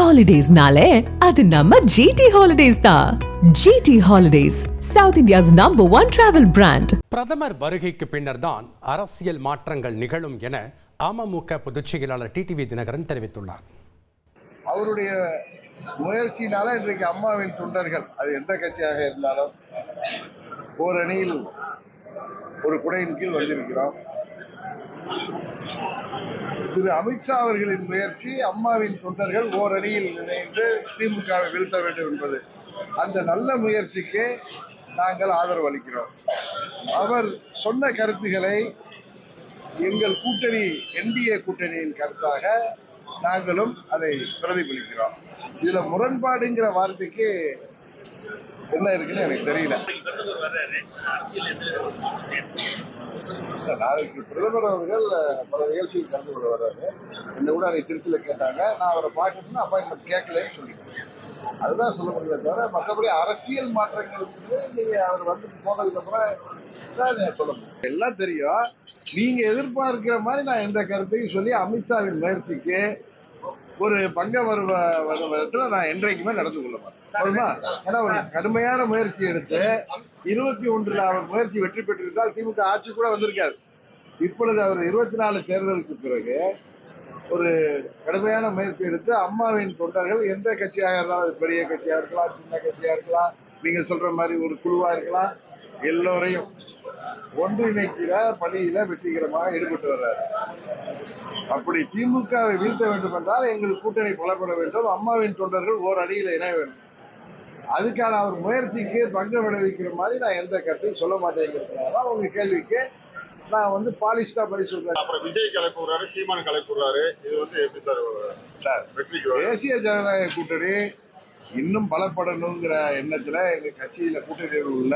Holidays-nale, அது நம்ம GT Holidays தான். GT Holidays, South India's #1 travel brand. பிரதமர் வருகைக்கு பின்னர் தான் அரசியல் மாற்றங்கள் நிகழும் என அமமுக பொதுச் செயலாளர் டிடிவி தினகரன் தெரிவித்துள்ளார். அவருடைய முயற்சியினால இன்றைக்கு அம்மாவின் தொண்டர்கள், அது எந்த கட்சியாக இருந்தாலும் ஓரணியில் ஒரு குடையின் கீழ் வந்திருக்கிறோம். திரு அமித்ஷா அவர்களின் முயற்சி, அம்மாவின் தொண்டர்கள் ஓரணியில் இணைந்து திமுகவை வீழ்த்த வேண்டும் என்பது. அந்த நல்ல முயற்சிக்கு நாங்கள் ஆதரவு அளிக்கிறோம். அவர் சொன்ன கருத்துக்களை எங்கள் கூட்டணி, என்டிஏ கூட்டணியின் கருத்தாக நாங்களும் அதை பிரதிபலிக்கிறோம். இதுல முரண்பாடுங்கிற வார்த்தைக்கு என்ன இருக்குன்னு எனக்கு தெரியல. நாளைக்கு பிரதமர் அவர்கள் பல நிகழ்ச்சியில் கலந்து கொள்ள வர்றாரு. என்னை கூட அதை திருச்சியில கேட்டாங்க. நான் அவரை பார்க்கணும்னா அப்பாயின்மெண்ட் கேட்கலன்னு சொல்லிட்டேன். அதுதான் சொல்ல முடியாது தவிர மற்றபடி அரசியல் மாற்றங்களுக்கு நீங்க அவர் வந்து போனதுக்கு அப்புறம் சொல்ல முடியும். எல்லாம் தெரியும். நீங்க எதிர்பார்க்கிற மாதிரி நான் எந்த கருத்தையும் சொல்லி அமித்ஷாவின் முயற்சிக்கு ஒரு பங்க விதத்துல நான் என்றைக்குமே நடந்து கொள்ள மாட்டேன். போதுமா? ஏன்னா ஒரு கடுமையான முயற்சி எடுத்து 21 அவர் முயற்சி வெற்றி பெற்றிருந்தால் திமுக ஆட்சி கூட வந்திருக்காது. இப்பொழுது அவர் 24 தேர்தலுக்கு பிறகு ஒரு கடுமையான முயற்சி எடுத்து அம்மாவின் தொண்டர்கள் எந்த கட்சியாக இருந்தாலும், அது பெரிய கட்சியா இருக்கலாம், சின்ன கட்சியா இருக்கலாம், நீங்க சொல்ற மாதிரி ஒரு குழுவா இருக்கலாம், எல்லோரையும் ஒன்றிணைக்கிற பணியில வெற்றிகரமாக ஈடுபட்டு வர்றாரு. அப்படி திமுகவை வீழ்த்த வேண்டும் என்றால் எங்கள் கூட்டணி பலப்பட வேண்டும். அம்மாவின் தொண்டர்கள் ஓர் அடியில் இணைய வேண்டும். அதுக்கான அவர் முயற்சிக்கு பங்கம் விளைவிக்கிற மாதிரி நான் எந்த கருத்தையும் சொல்ல மாட்டேங்கிறதுனால உங்க கேள்விக்கு நான் வந்து பாலிஷ்டா பதில் சொல்றேன். அப்புறம் விஜய் கலைப்புறாரு, சீமான் கலைப்புறாரு. இது வந்து எப்படி சார் வெற்றிக்கு? தேசிய ஜனநாயக கூட்டணி இன்னும் பலப்படணுங்கிற எண்ணத்துல எங்க கட்சியில கூட்டணியில் உள்ள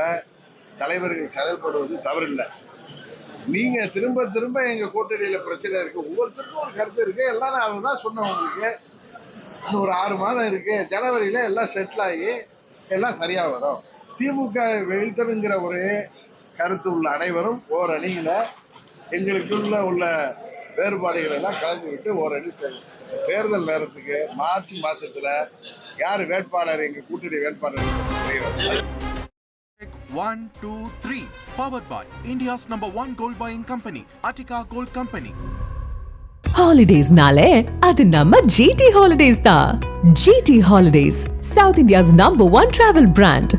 தலைவர்கள் செயல்படுவது தவறில்லை. நீங்க திரும்ப திரும்ப எங்க கூட்டணியில பிரச்சனை இருக்கு, ஒவ்வொருத்தருக்கும் ஒரு கருத்து இருக்கு. எல்லாம் நான் அதுதான் சொன்னேன் உங்களுக்கு. ஒரு 6 மாதம் இருக்கு, ஜனவரியில எல்லாம் செட்டில் ஆகி எல்லாம் சரியா வரும். திமுக வீழ்த்தணுங்கிற ஒரு கருத்து உள்ள அனைவரும் ஓர் அணியில எங்களுக்குள்ள உள்ள வேறுபாடுகள் எல்லாம் கலந்து விட்டு ஓர் அணி தேர்தல் நேரத்துக்கு மார்ச் மாசத்துல யார் வேட்பாளர், எங்க கூட்டணி வேட்பாளர் தெரிய 1, 2, 3 powered by India's #1 gold buying company, Attica Gold Company. Holidays-nale, அது நம்ம GT Holidays தான். GT Holidays, South India's #1 travel brand.